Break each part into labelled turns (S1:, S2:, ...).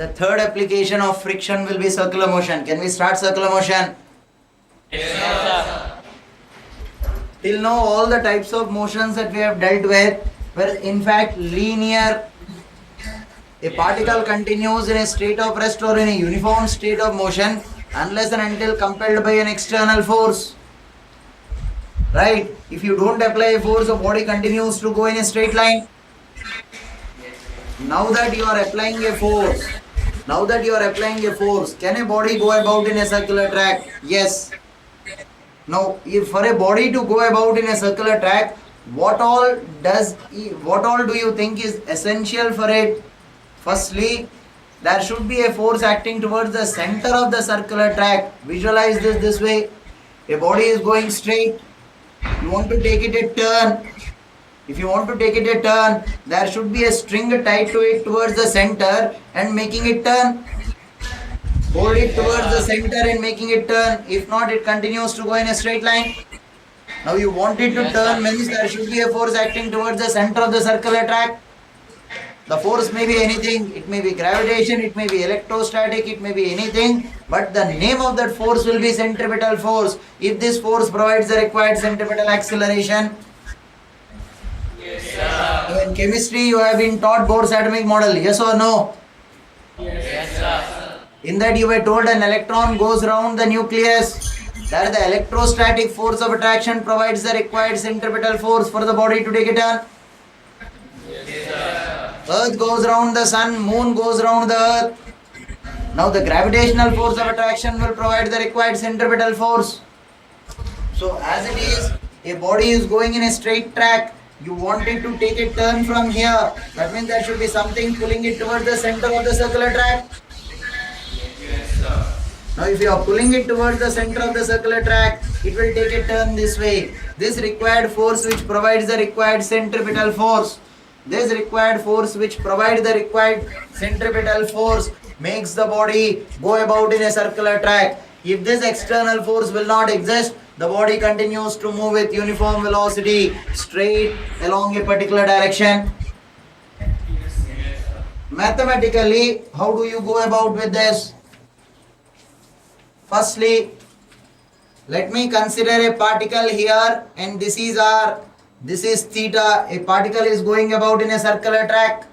S1: The third application of friction will be circular motion. Can we start circular motion? Till now, all the types of motions that we have dealt with were in fact linear. A particle continues in a state of rest or in a uniform state of motion unless and until compelled by an external force. Right? If you don't apply a force, the body continues to go in a straight line. Now that you are applying a force, can a body go about in a circular track? Yes. Now, if for a body to go about in a circular track, what all do you think is essential for it? Firstly, there should be a force acting towards the center of the circular track. Visualize this way. A body is going straight. You want to take it a turn. If you want to take it a turn, there should be a string tied to it towards the center and making it turn. Hold it towards the center and making it turn. If not, it continues to go in a straight line. Now you want it to turn means there should be a force acting towards the center of the circular track. The force may be anything. It may be gravitation, it may be electrostatic, it may be anything. But the name of that force will be centripetal force. If this force provides the required centripetal acceleration.
S2: Yes, sir.
S1: In chemistry, you have been taught Bohr's atomic model. Yes or no?
S2: Yes, sir.
S1: In that you were told an electron goes round the nucleus. There the electrostatic force of attraction provides the required centripetal force for the body to take a turn.
S2: Yes, sir.
S1: Earth goes round the sun, moon goes round the earth. Now the gravitational force of attraction will provide the required centripetal force. So as it is, a body is going in a straight track. You want it to take a turn from here. That means there should be something pulling it towards the center of the circular track.
S2: Yes, sir.
S1: Now if you are pulling it towards the center of the circular track, it will take a turn this way. This required force which provides the required centripetal force. This required force which provides the required centripetal force makes the body go about in a circular track. If this external force will not exist, the body continues to move with uniform velocity straight along a particular direction. Mathematically, how do you go about with this? Firstly, let me consider a particle here and this is R, this is theta. A particle is going about in a circular track.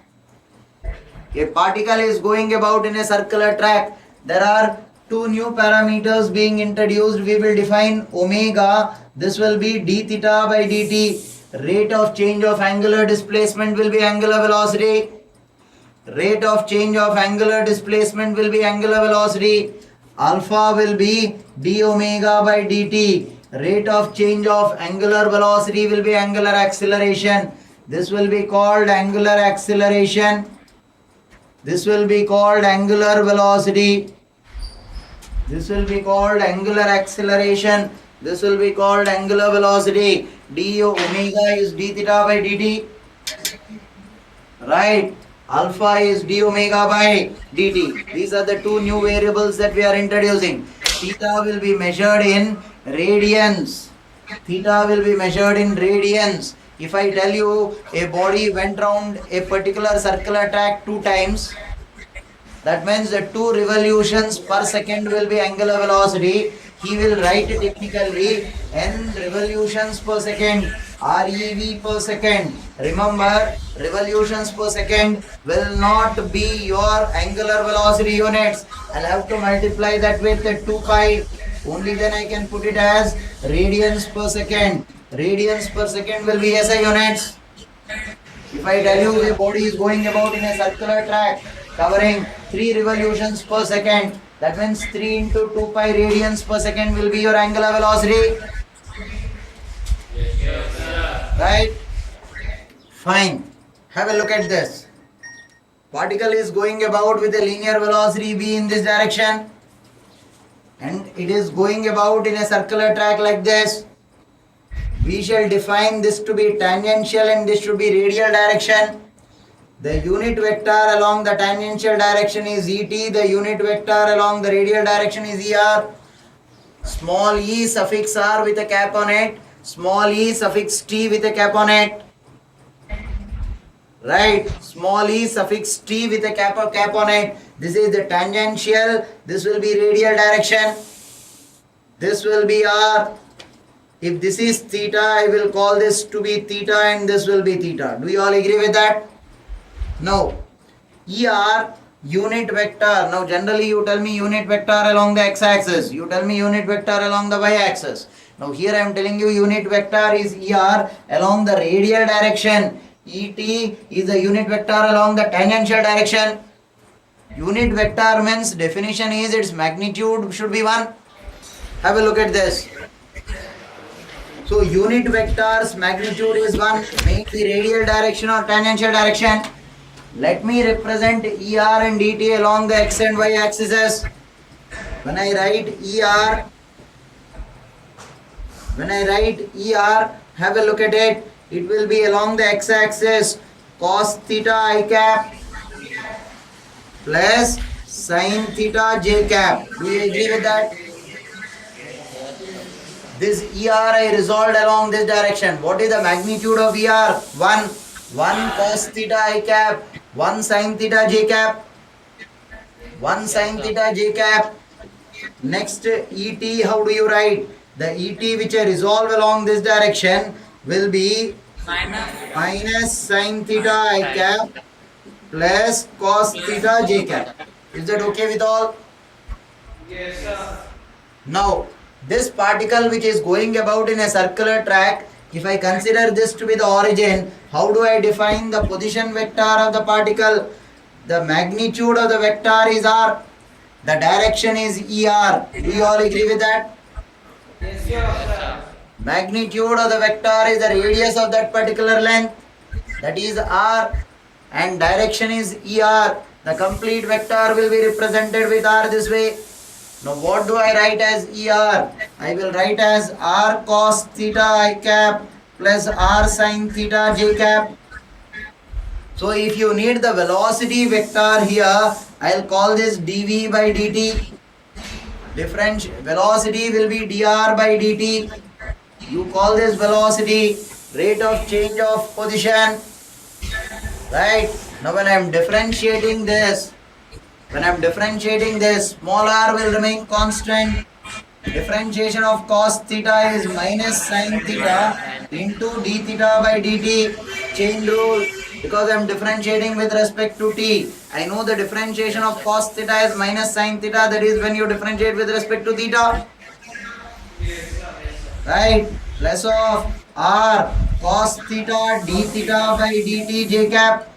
S1: There are two new parameters being introduced. We will define omega. This will be d theta by dt. Rate of change of angular displacement will be angular velocity. Alpha will be d omega by dt. Rate of change of angular velocity will be angular acceleration. This will be called angular acceleration. This will be called angular velocity. This will be called angular acceleration. This will be called angular velocity. d omega is d theta by dt. Right. Alpha is d omega by dt. These are the two new variables that we are introducing. Theta will be measured in radians. If I tell you a body went round a particular circular track 2 times, that means the 2 revolutions per second will be angular velocity. He will write technically n revolutions per second, ReV per second. Remember, revolutions per second will not be your angular velocity units. I'll have to multiply that with 2 pi. Only then I can put it as radians per second. Radians per second will be SI units. If I tell you a body is going about in a circular track covering 3 revolutions per second, that means 3 into 2 pi radians per second will be your angular velocity.
S2: Yes, sir.
S1: Right? Fine. Have a look at this. Particle is going about with a linear velocity v in this direction. And it is going about in a circular track like this. We shall define this to be tangential and this should be radial direction. The unit vector along the tangential direction is ET. The unit vector along the radial direction is ER. Small e suffix R with a cap on it. Small e suffix T with a cap on it. right? Small e suffix t with a cap on it. This is the tangential. This will be radial direction. This will be r. If this is theta, I will call this to be theta and this will be theta. Do you all agree with that? No. ER unit vector. Now generally you tell me unit vector along the x-axis. You tell me unit vector along the y-axis. Now here I am telling you unit vector is ER along the radial direction. ET is the unit vector along the tangential direction. Unit vector means definition is its magnitude should be 1. Have a look at this. So unit vector's magnitude is 1. Make the radial direction or tangential direction. Let me represent ER and DT along the x and y axes. When I write ER, have a look at it. It will be along the x-axis cos theta I cap plus sin theta j cap. Do you agree with that? This ER I resolved along this direction. What is the magnitude of ER? 1. 1 cos theta I cap. 1 sin theta j cap. 1 sin theta j cap. Next ET, how do you write? The ET which I resolve along this direction will be minus sin theta I cap plus cos theta j cap. Is that okay with all?
S2: Yes, sir.
S1: Now, this particle which is going about in a circular track, if I consider this to be the origin, how do I define the position vector of the particle? The magnitude of the vector is r. The direction is ER. Do you all agree with that?
S2: Yes, sir.
S1: Magnitude of the vector is the radius of that particular length. That is r. And direction is ER. The complete vector will be represented with r this way. Now what do I write as ER? I will write as r cos theta I cap plus r sin theta j cap. So if you need the velocity vector here, I'll call this dv by dt. Velocity will be dr by dt. You call this velocity, rate of change of position. Right? Now when I am differentiating this, small r will remain constant. Differentiation of cos theta is minus sin theta into d theta by dt. Chain rule. Because I am differentiating with respect to t. I know the differentiation of cos theta is minus sin theta. That is when you differentiate with respect to theta. Right? Plus of r cos theta d theta by dt j cap.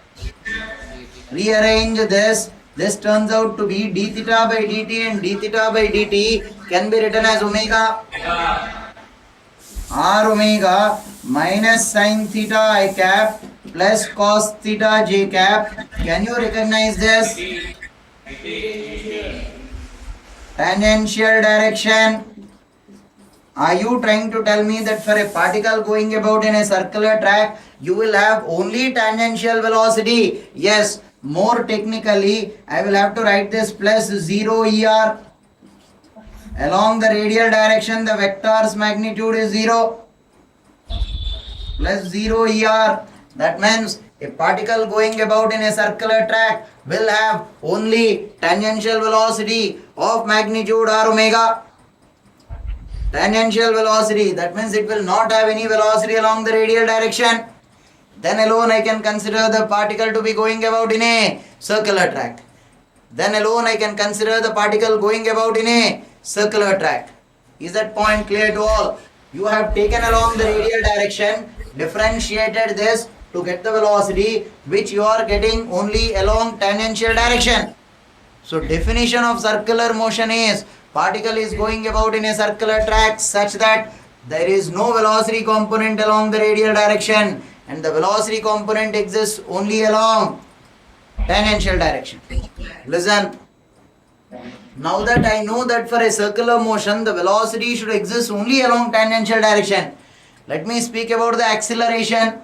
S1: Rearrange this. This turns out to be d theta by dt, and d theta by dt can be written as omega. R omega minus sin theta I cap plus cos theta j cap. Can you recognize this? Tangential direction. Are you trying to tell me that for a particle going about in a circular track, you will have only tangential velocity? Yes. More technically, I will have to write this plus 0 ER. Along the radial direction, the vector's magnitude is 0. Plus 0 ER. That means a particle going about in a circular track will have only tangential velocity of magnitude r omega. Tangential velocity. That means it will not have any velocity along the radial direction. Then alone I can consider the particle to be going about in a circular track. Then alone I can consider the particle going about in a circular track. Is that point clear to all? You have taken along the radial direction, differentiated this to get the velocity which you are getting only along tangential direction. So definition of circular motion is particle is going about in a circular track such that there is no velocity component along the radial direction. And the velocity component exists only along tangential direction. Listen. Now that I know that for a circular motion, the velocity should exist only along tangential direction. Let me speak about the acceleration.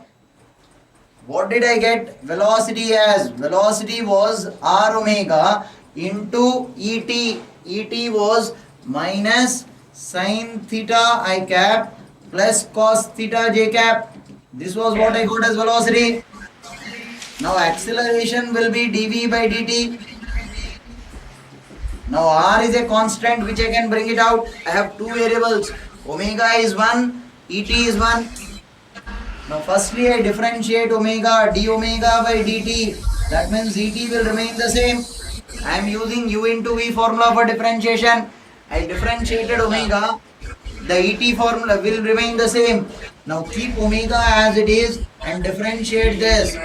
S1: What did I get velocity as? Velocity was r omega into et. Et was minus sin theta I cap plus cos theta j cap. This was what I got as velocity. Now acceleration will be dv by dt. Now r is a constant which I can bring it out. I have two variables. Omega is 1, et is 1. Now firstly I differentiate omega, d omega by dt. That means et will remain the same. I am using u into v formula for differentiation. I differentiated omega. The et formula will remain the same. Now keep omega as it is and differentiate this.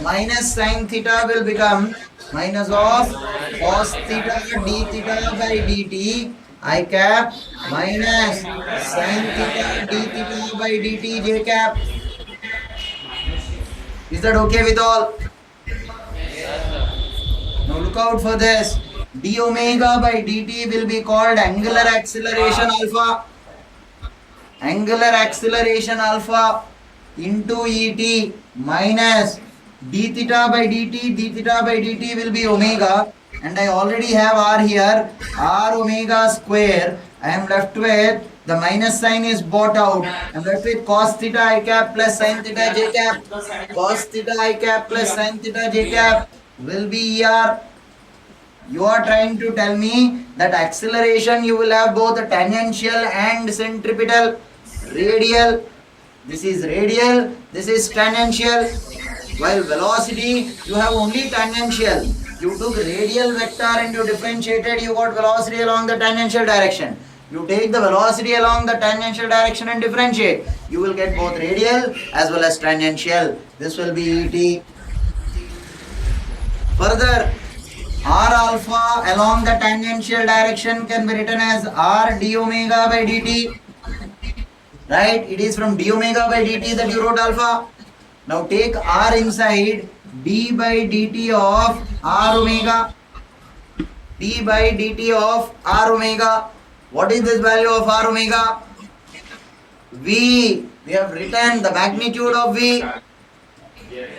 S1: Minus sin theta will become minus of cos theta d theta by dt I cap minus sin theta d theta by dt j cap. Is that okay with all? Now look out for this. D omega by dt will be called angular acceleration alpha. Angular acceleration alpha into et minus d theta by dt will be omega, and I already have r here, r omega square. I am left with, the minus sign is brought out. I am left with cos theta I cap plus sin theta j cap. Cos theta I cap plus sin theta j cap will be er. You are trying to tell me that acceleration you will have both tangential and centripetal. Radial, this is radial, this is tangential. While velocity, you have only tangential. You took radial vector and you differentiated, you got velocity along the tangential direction. You take the velocity along the tangential direction and differentiate. You will get both radial as well as tangential. This will be et. Further, r alpha along the tangential direction can be written as r d omega by dt. Right? It is from d omega by dt that you wrote alpha. Now take r inside, d by dt of r omega. d by dt of r omega. What is this value of r omega? V. We have written the magnitude of V.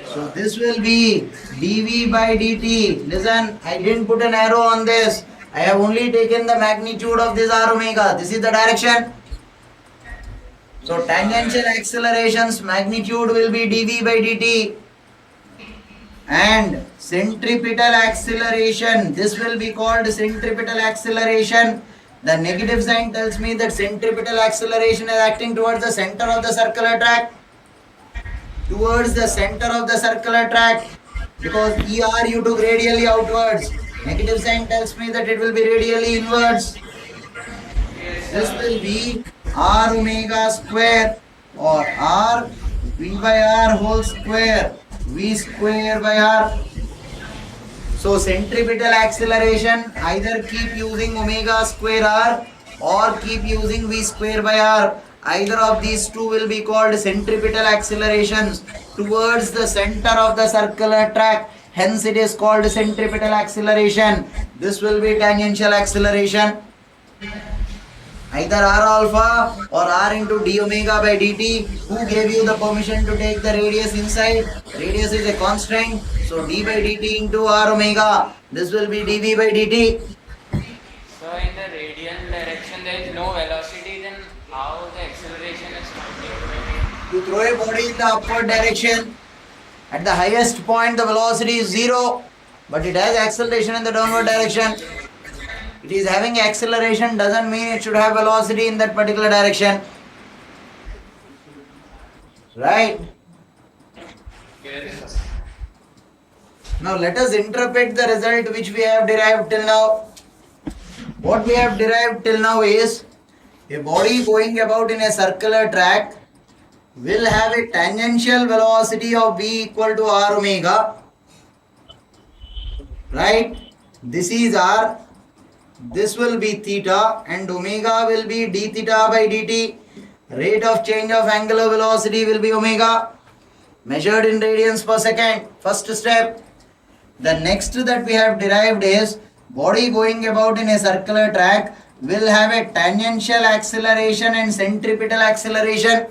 S1: So this will be dv by dt. Listen, I didn't put an arrow on this. I have only taken the magnitude of this r omega. This is the direction. So tangential acceleration's magnitude will be dv by dt. And centripetal acceleration, this will be called centripetal acceleration. The negative sign tells me that centripetal acceleration is acting towards the center of the circular track. Towards the center of the circular track. Because ER you took radially outwards. Negative sign tells me that it will be radially inwards. This will be r omega square or r v by r whole square, v square by r. So centripetal acceleration, either keep using omega square r or keep using v square by r. Either of these two will be called centripetal accelerations towards the center of the circular track. Hence it is called centripetal acceleration. This will be tangential acceleration. Either r alpha or r into d omega by dt. Who gave you the permission to take the radius inside? Radius is a constant. So d by dt into r omega. This will be dv by dt.
S2: So in the radial direction there is no velocity, then how the acceleration is calculated?
S1: You throw a body in the upward direction. At the highest point the velocity is 0. But it has acceleration in the downward direction. It is having acceleration doesn't mean it should have velocity in that particular direction. Right?
S2: Yes.
S1: Now let us interpret the result which we have derived till now. What we have derived till now is a body going about in a circular track will have a tangential velocity of v equal to r omega. Right? This is r. This will be theta and omega will be d theta by dt. Rate of change of angular velocity will be omega, measured in radians per second. First step. The next that we have derived is body going about in a circular track will have a tangential acceleration and centripetal acceleration.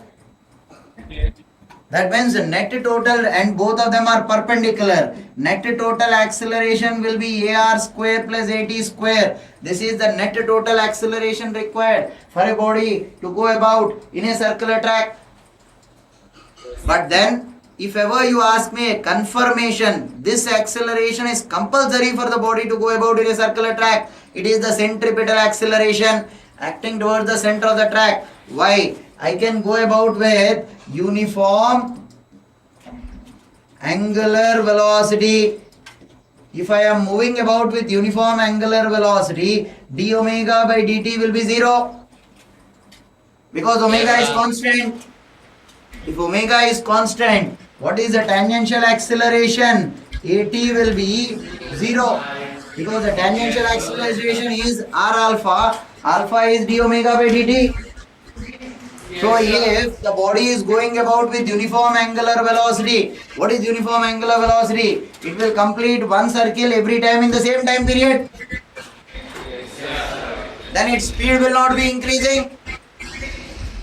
S1: That means net total, and both of them are perpendicular. Net total acceleration will be ar square plus at square. This is the net total acceleration required for a body to go about in a circular track. But then if ever you ask me a confirmation, this acceleration is compulsory for the body to go about in a circular track. It is the centripetal acceleration acting towards the center of the track. Why? I can go about with uniform angular velocity. If I am moving about with uniform angular velocity, d omega by dt will be 0 because omega is constant. If omega is constant, what is the tangential acceleration? At will be 0 because the tangential acceleration is r alpha. Alpha is d omega by dt. So if the body is going about with uniform angular velocity, what is uniform angular velocity? It will complete one circle every time in the same time period. Then its speed will not be increasing.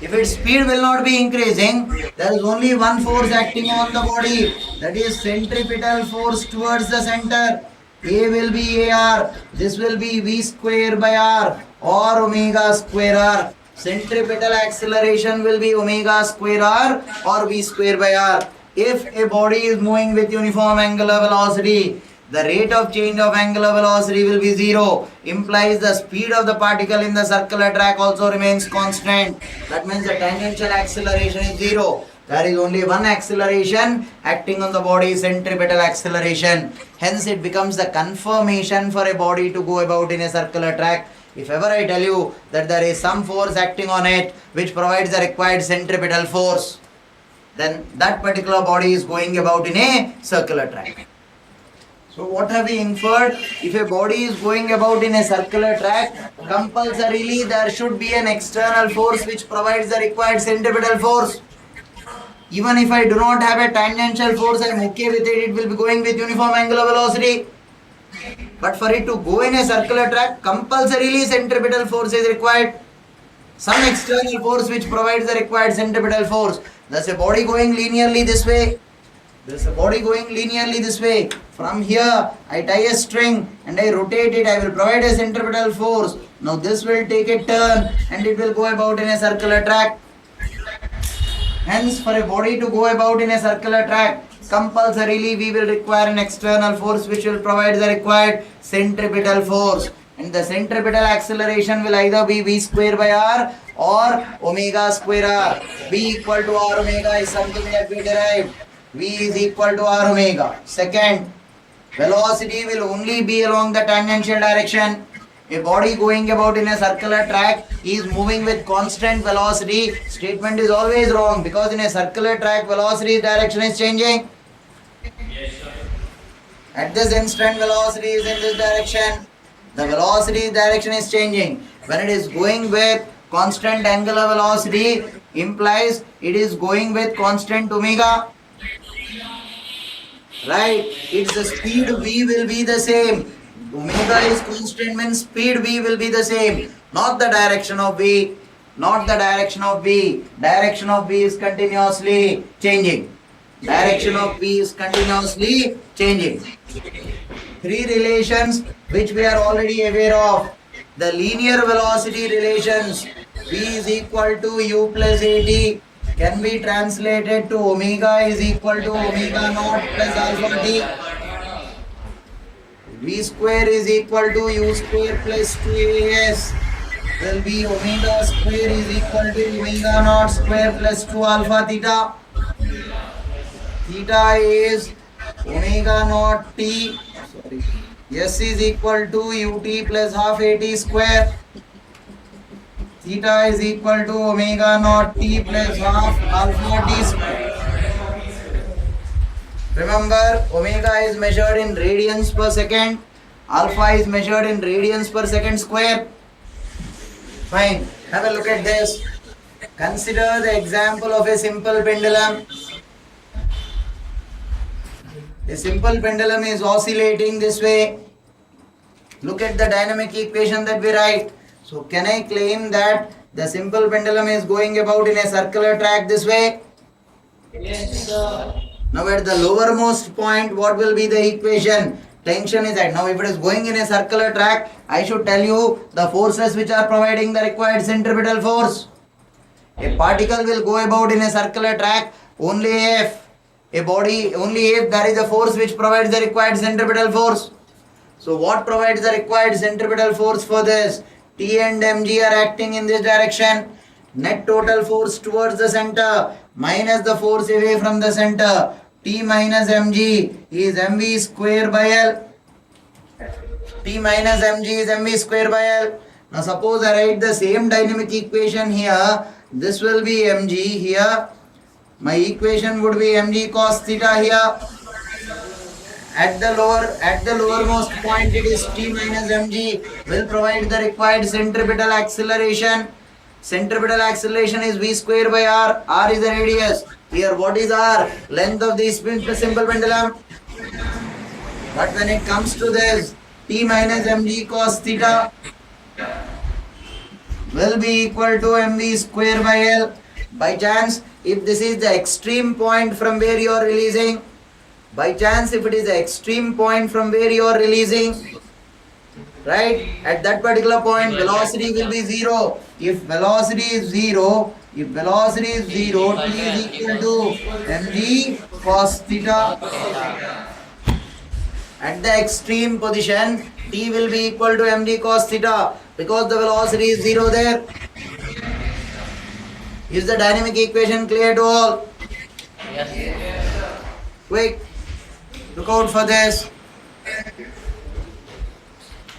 S1: If its speed will not be increasing, there is only one force acting on the body, that is centripetal force towards the center. A will be AR, this will be V square by R or omega square R. Centripetal acceleration will be omega square R or V square by R. If a body is moving with uniform angular velocity, the rate of change of angular velocity will be 0, implies the speed of the particle in the circular track also remains constant. That means the tangential acceleration is 0. There is only one acceleration acting on the body, centripetal acceleration. Hence it becomes the confirmation for a body to go about in a circular track. If ever I tell you that there is some force acting on it which provides the required centripetal force, then that particular body is going about in a circular track. So what have we inferred? If a body is going about in a circular track, compulsorily there should be an external force which provides the required centripetal force. Even if I do not have a tangential force, I am okay with it, it will be going with uniform angular velocity. But for it to go in a circular track, compulsorily centripetal force is required. Some external force which provides the required centripetal force. Thus a body going linearly this way. There's a body going linearly this way. From here, I tie a string and I rotate it. I will provide a centripetal force. Now this will take a turn and it will go about in a circular track. Hence, for a body to go about in a circular track, compulsorily we will require an external force which will provide the required centripetal force. And the centripetal acceleration will either be V square by R or omega square R. V equal to R omega is something that we derived. V is equal to R omega. Second, velocity will only be along the tangential direction. A body going about in a circular track is moving with constant velocity. Statement is always wrong because in a circular track, velocity direction is changing. At this instant, velocity is in this direction. The velocity direction is changing. When it is going with constant angular velocity, implies it is going with constant omega. Right? It's the speed v will be the same. Omega is constant means speed v will be the same. Not the direction of v. Not the direction of v. Direction of v is continuously changing. Direction of v is continuously changing. Three relations which we are already aware of. The linear velocity relations. V is equal to u plus at can be translated to omega is equal to omega naught plus alpha t. V square is equal to u square plus 2as will be omega square is equal to omega naught square plus 2 alpha theta. Theta is omega naught t. S is equal to ut plus half at square. Theta is equal to omega naught t plus half alpha t square. Remember, omega is measured in radians per second. Alpha is measured in radians per second square. Fine. Have a look at this. Consider the example of a simple pendulum. A simple pendulum is oscillating this way. Look at the dynamic equation that we write. So can I claim that the simple pendulum is going about in a circular track this way?
S2: Yes, sir.
S1: Now at the lowermost point, what will be the equation? Tension is at. Now if it is going in a circular track, I should tell you the forces which are providing the required centripetal force. A particle will go about in a circular track only if a body only if there is a force which provides the required centripetal force. So what provides the required centripetal force for this? T and mg are acting in this direction. Net total force towards the center minus the force away from the center. T minus mg is mv square by L. T minus mg is mv square by L. Now suppose I write the same dynamic equation here. This will be mg here. My equation would be mg cos theta here. At the lowermost point it is T minus mg will provide the required centripetal acceleration. Centripetal acceleration is v square by r. R is the radius. Here what is r? Length of the simple pendulum. But when it comes to this, T minus mg cos theta will be equal to mv square by L. By chance, if this is the extreme point from where you are releasing, right, at that particular point velocity will be 0. If velocity is 0, T is equal to mg cos theta. At the extreme position, T will be equal to mg cos theta because the velocity is 0 there. Is the dynamic equation clear to all?
S2: Yes.
S1: Quick, look out for this.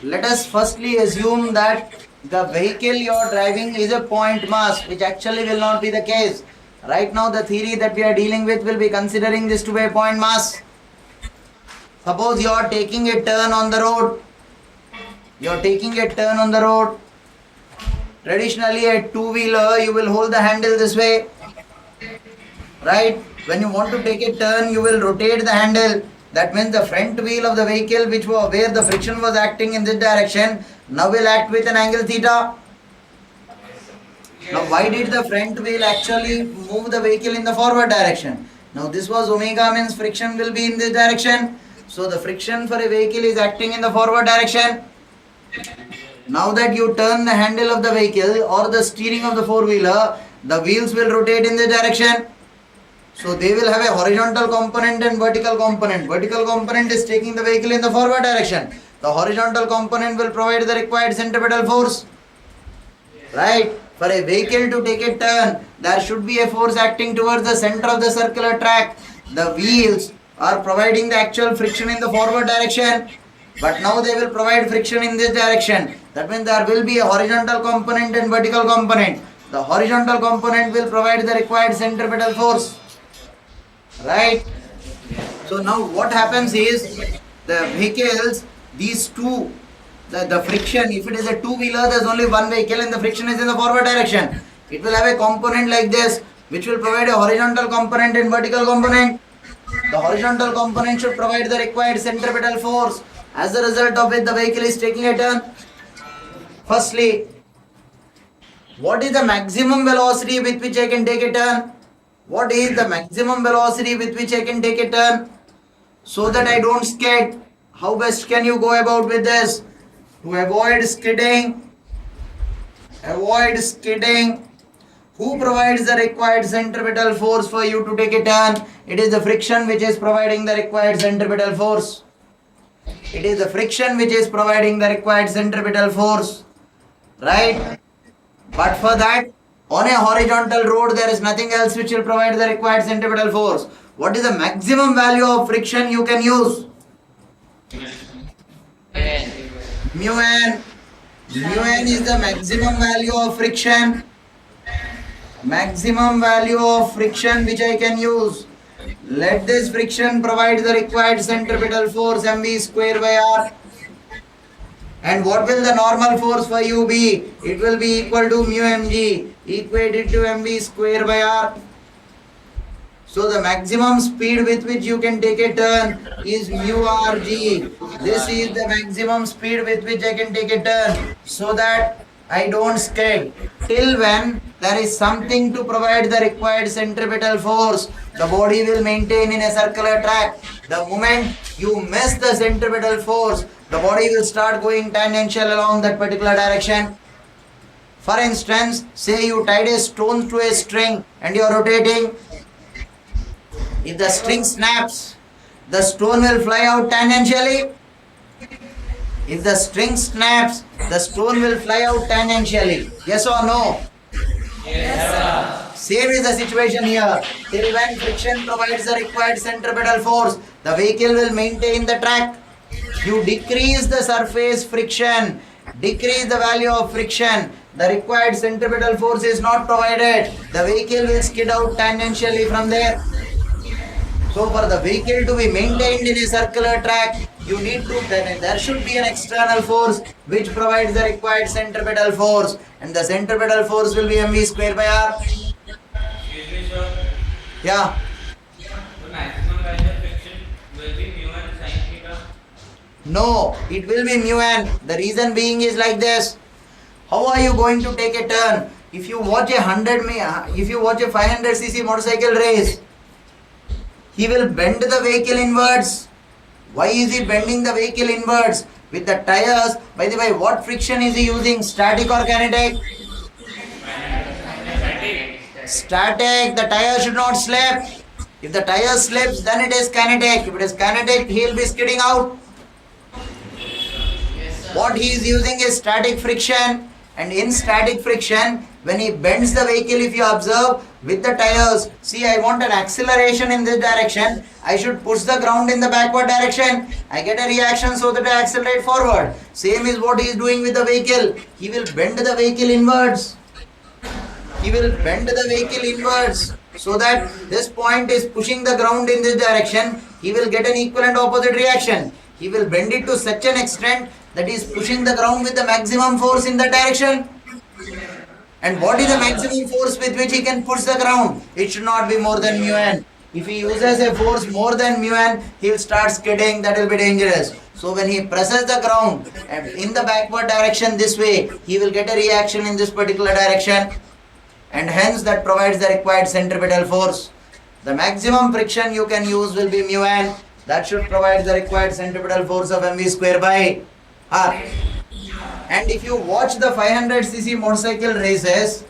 S1: Let us firstly assume that the vehicle you are driving is a point mass, which actually will not be the case. Right now the theory that we are dealing with will be considering this to be a point mass. Suppose you are taking a turn on the road. Traditionally a two-wheeler, you will hold the handle this way. Right? When you want to take a turn, you will rotate the handle. That means the front wheel of the vehicle, where the friction was acting in this direction, now will act with an angle theta. Now why did the front wheel actually move the vehicle in the forward direction? Now this was omega, means friction will be in this direction. So the friction for a vehicle is acting in the forward direction. Now that you turn the handle of the vehicle or the steering of the four-wheeler, the wheels will rotate in this direction. So they will have a horizontal component and vertical component. Vertical component is taking the vehicle in the forward direction. The horizontal component will provide the required centripetal force. Right? For a vehicle to take a turn, there should be a force acting towards the center of the circular track. The wheels are providing the actual friction in the forward direction. But now they will provide friction in this direction. That means there will be a horizontal component and vertical component. The horizontal component will provide the required centripetal force. Right? So now what happens is, the vehicles, these two, the friction, if it is a two-wheeler, there is only one vehicle and the friction is in the forward direction. It will have a component like this, which will provide a horizontal component and vertical component. The horizontal component should provide the required centripetal force, as a result of which the vehicle is taking a turn. Firstly, what is the maximum velocity with which I can take a turn? What is the maximum velocity with which I can take a turn? So that I don't skid. How best can you go about with this? To avoid skidding, who provides the required centripetal force for you to take a turn? It is the friction which is providing the required centripetal force. Right? But for that, on a horizontal road, there is nothing else which will provide the required centripetal force. What is the maximum value of friction you can use? Mu n. Mu n is the maximum value of friction. Which I can use. Let this friction provide the required centripetal force mv square by r. And what will the normal force for you be? It will be equal to mu mg equated to mv square by r. So the maximum speed with which you can take a turn is mu rg. This is the maximum speed with which I can take a turn, so that I don't skid. Till when there is something to provide the required centripetal force, the body will maintain in a circular track. The moment you miss the centripetal force, the body will start going tangential along that particular direction. For instance, say you tied a stone to a string and you are rotating. If the string snaps, the stone will fly out tangentially. If the string snaps, the stone will fly out tangentially. Yes or no? Same is the situation here. Till when friction provides the required centripetal force, the vehicle will maintain the track. You decrease the surface friction, decrease the value of friction, the required centripetal force is not provided. The vehicle will skid out tangentially from there. So for the vehicle to be maintained in a circular track, you need to, there should be an external force which provides the required centripetal force, and the centripetal force will be mv square by r.
S3: Excuse me, sir.
S1: Yeah.
S3: The maximum value of friction will be mu and sin theta.
S1: No, it will be mu n. The reason being is like this. How are you going to take a turn? If you watch a 500cc motorcycle race, he will bend the vehicle inwards. Why is he bending the vehicle inwards? With the tires, by the way, what friction is he using? Static or kinetic? Static. The tire should not slip. If the tire slips, then it is kinetic. If it is kinetic, he will be skidding out. What he is using is static friction, and in static friction, when he bends the vehicle, if you observe with the tires, see, I want an acceleration in this direction, I should push the ground in the backward direction, I get a reaction so that I accelerate forward. Same is what he is doing with the vehicle. He will bend the vehicle inwards. He will bend the vehicle inwards so that this point is pushing the ground in this direction. He will get an equivalent opposite reaction. He will bend it to such an extent that is pushing the ground with the maximum force in that direction. And what is the maximum force with which he can push the ground? It should not be more than mu n. If he uses a force more than mu n, he will start skidding. That will be dangerous. So when he presses the ground and in the backward direction this way, he will get a reaction in this particular direction, and hence that provides the required centripetal force. The maximum friction you can use will be mu n. That should provide the required centripetal force of mv square by r. And if you watch the 500cc motorcycle races,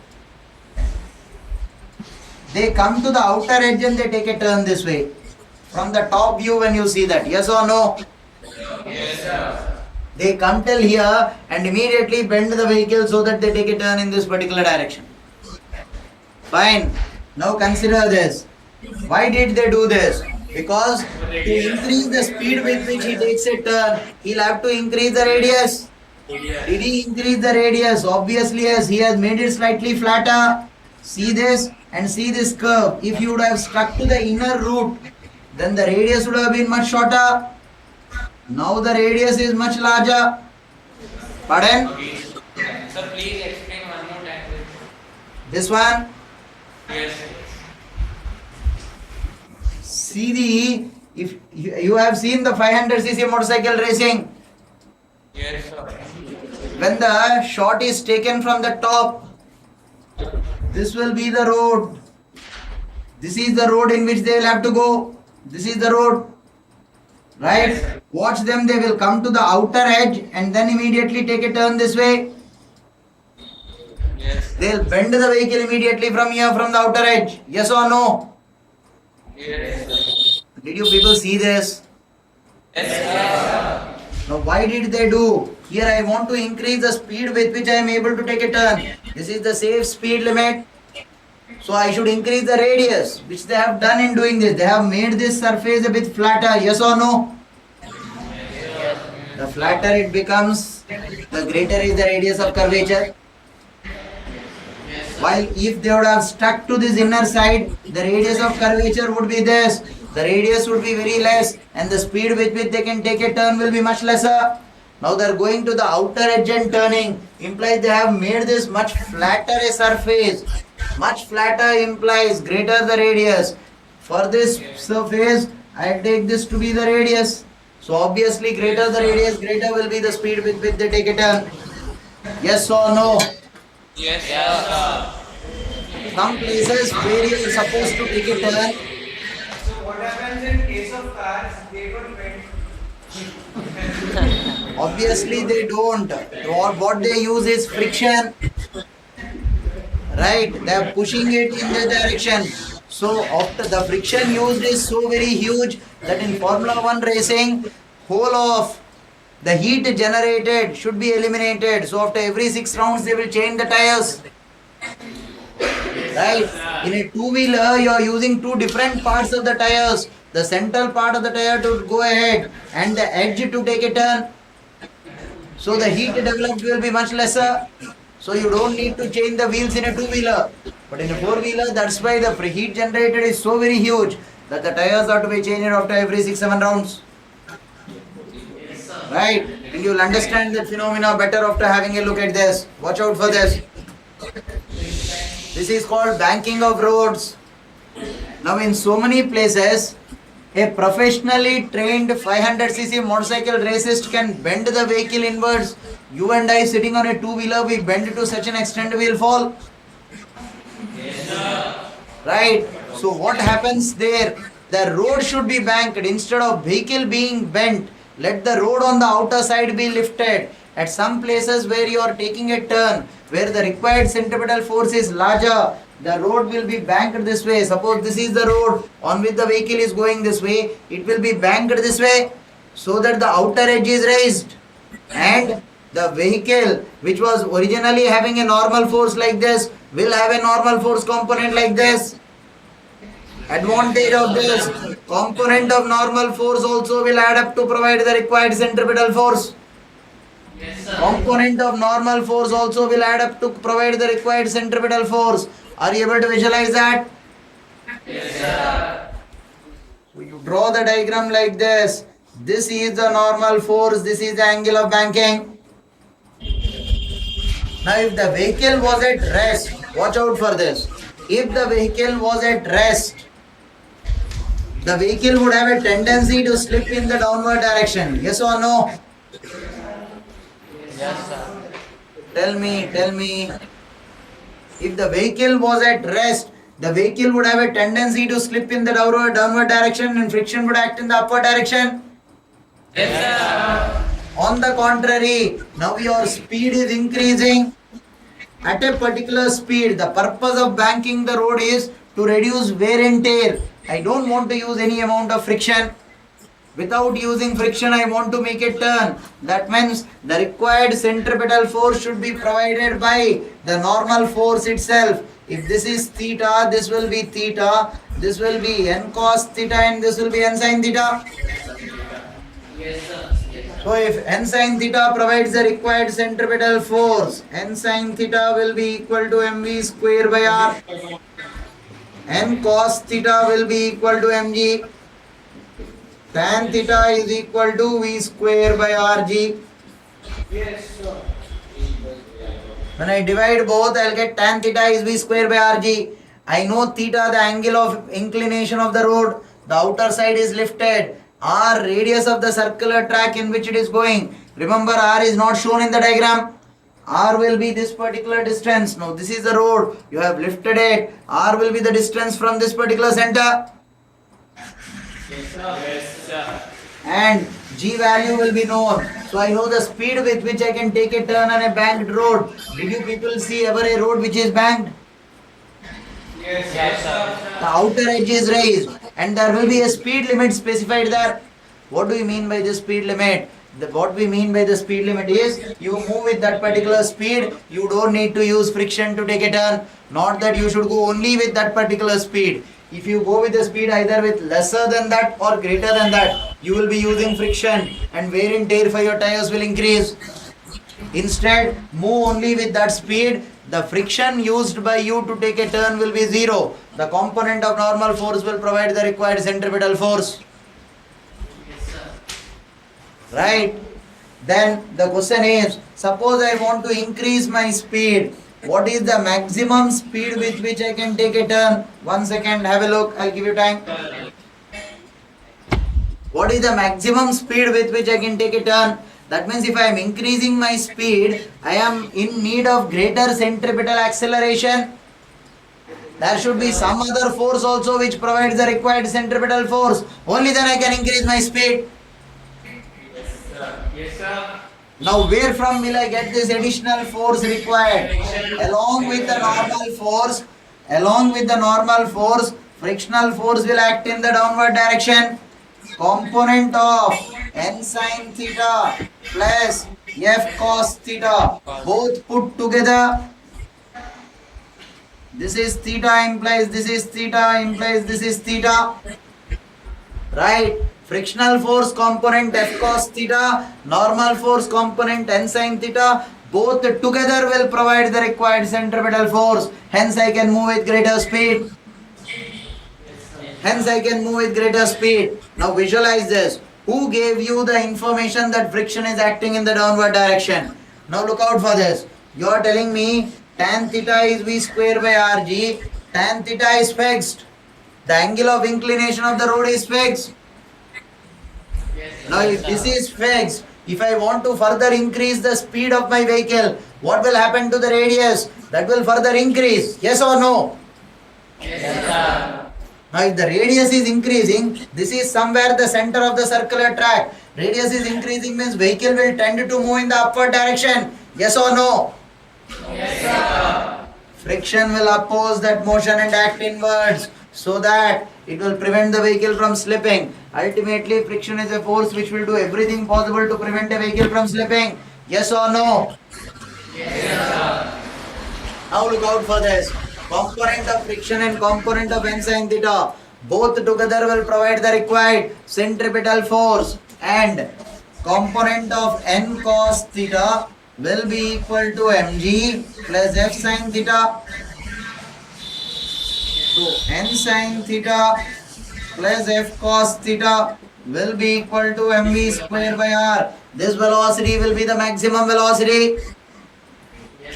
S1: they come to the outer edge and they take a turn this way. From the top view when you see that, yes or no?
S3: Yes, sir.
S1: They come till here and immediately bend the vehicle so that they take a turn in this particular direction. Fine. Now consider this. Why did they do this? Because to increase the speed with which he takes a turn, he'll have to increase the radius. Did he increase the radius? Obviously yes, he has made it slightly flatter. See this and see this curve. If you would have stuck to the inner route, then the radius would have been much shorter. Now the radius is much larger. Pardon?
S2: Sir, please explain one more time.
S1: This one?
S2: Yes.
S1: See the, if you have seen the 500cc motorcycle racing,
S2: Yes, sir.
S1: when the shot is taken from the top, this will be the road. This is the road in which they will have to go. This is the road. Right?
S2: Yes.
S1: Watch them, they will come to the outer edge and then immediately take a turn this way.
S2: Yes.
S1: They will bend the vehicle immediately from here, from the outer edge. Yes or no?
S2: Yes, sir.
S1: Did you people see this?
S2: Yes, sir.
S1: Now why did they do? Here I want to increase the speed with which I am able to take a turn. This is the safe speed limit. So I should increase the radius, which they have done in doing this. They have made this surface a bit flatter. Yes or no? The flatter it becomes, the greater is the radius of curvature. While if they would have stuck to this inner side, the radius of curvature would be this. The radius would be very less and the speed with which they can take a turn will be much lesser. Now they are going to the outer edge and turning, implies they have made this much flatter a surface. Much flatter implies greater the radius. For this surface, I take this to be the radius. So obviously greater the radius, greater will be the speed with which they take a turn. Yes or no?
S2: Yes, sir.
S1: Some places where you are supposed to take a turn,
S4: What happens in case of cars? They don't bend.
S1: obviously they don't. What they use is friction. Right? They are pushing it in the direction. So after the friction used is so very huge that in Formula 1 racing, whole of the heat generated should be eliminated. So after every 6 rounds they will change the tires. Right? In a two-wheeler you are using two different parts of the tires. The central part of the tire to go ahead and the edge to take a turn. So the heat developed will be much lesser. So you don't need to change the wheels in a two-wheeler. But in a four-wheeler, that's why the heat generated is so very huge that the tires are to be changed after every 6-7 rounds. Right? And you'll understand that phenomena better after having a look at this. Watch out for this. This is called banking of roads. Now in so many places, a professionally trained 500cc motorcycle racist can bend the vehicle inwards. You and I sitting on a two-wheeler, we bend to such an extent we will fall.
S3: Yes, sir.
S1: Right? So what happens there? The road should be banked. Instead of vehicle being bent, let the road on the outer side be lifted. At some places where you are taking a turn, where the required centripetal force is larger, the road will be banked this way. Suppose this is the road on which the vehicle is going this way, it will be banked this way so that the outer edge is raised. And the vehicle which was originally having a normal force like this will have a normal force component like this. Advantage of this component of normal force also will add up to provide the required centripetal force.
S3: Yes, sir.
S1: Component of normal force also will add up to provide the required centripetal force. Are you able to visualize that?
S3: Yes, sir.
S1: So you draw the diagram like this. This is the normal force, this is the angle of banking. Now if the vehicle was at rest, watch out for this. If the vehicle was at rest, the vehicle would have a tendency to slip in the downward direction. Yes or no?
S2: Yes, sir.
S1: Tell me. If the vehicle was at rest, the vehicle would have a tendency to slip in the downward direction and friction would act in the upward direction.
S3: Yes, sir.
S1: On the contrary, now your speed is increasing. At a particular speed, the purpose of banking the road is to reduce wear and tear. I don't want to use any amount of friction. Without using friction, I want to make a turn. That means the required centripetal force should be provided by the normal force itself. If this is theta, this will be theta, this will be n cos theta, and this will be n sin theta.
S3: Yes, sir.
S1: So if n sin theta provides the required centripetal force, n sin theta will be equal to mv square by r. N cos theta will be equal to mg. Tan theta is equal to v square by rg.
S4: Yes, sir.
S1: When I divide both, I will get tan theta is v square by rg. I know theta, the angle of inclination of the road. The outer side is lifted. R, radius of the circular track in which it is going. Remember, R is not shown in the diagram. R will be this particular distance. Now, this is the road. You have lifted it. R will be the distance from this particular center.
S3: Yes, sir. Yes, sir.
S1: And G value will be known. So I know the speed with which I can take a turn on a banked road. Did you people see ever a road which is banked?
S3: Yes, sir.
S1: The outer edge is raised and there will be a speed limit specified there. What do you mean by the speed limit? What we mean by the speed limit is you move with that particular speed, you don't need to use friction to take a turn. Not that you should go only with that particular speed. If you go with the speed either with lesser than that or greater than that, you will be using friction and wear and tear for your tires will increase. Instead, move only with that speed. The friction used by you to take a turn will be zero. The component of normal force will provide the required centripetal force.
S3: Yes, sir.
S1: Right? Then the question is, suppose I want to increase my speed. What is the maximum speed with which I can take a turn? 1 second, have a look, I'll give you time. What is the maximum speed with which I can take a turn? That means if I am increasing my speed, I am in need of greater centripetal acceleration. There should be some other force also which provides the required centripetal force. Only then I can increase my speed.
S3: Yes, sir.
S1: Now where from will I get this additional force required? Along with the normal force, frictional force will act in the downward direction. Component of n sin theta plus f cos theta, both put together. This is theta implies this is theta implies this is theta. Right? Frictional force component f cos theta, normal force component n sin theta, both together will provide the required centripetal force. Hence I can move with greater speed. Hence I can move with greater speed. Now visualize this. Who gave you the information that friction is acting in the downward direction? Now look out for this. You are telling me tan theta is v square by rg. Tan theta is fixed. The angle of inclination of the road is fixed. Now if this is fixed, if I want to further increase the speed of my vehicle, what will happen to the radius? That will further increase. Yes or no? Now if the radius is increasing, this is somewhere the center of the circular track. Radius is increasing means vehicle will tend to move in the upward direction. Yes or no? Friction will oppose that motion and act inwards so that it will prevent the vehicle from slipping. Ultimately, friction is a force which will do everything possible to prevent a vehicle from slipping. Yes or no? Now look out for this. Component of friction and component of n sin theta, both together will provide the required centripetal force, and component of n cos theta will be equal to mg plus f sin theta. So n sin theta plus f cos theta will be equal to mv square by r. This velocity will be the maximum velocity.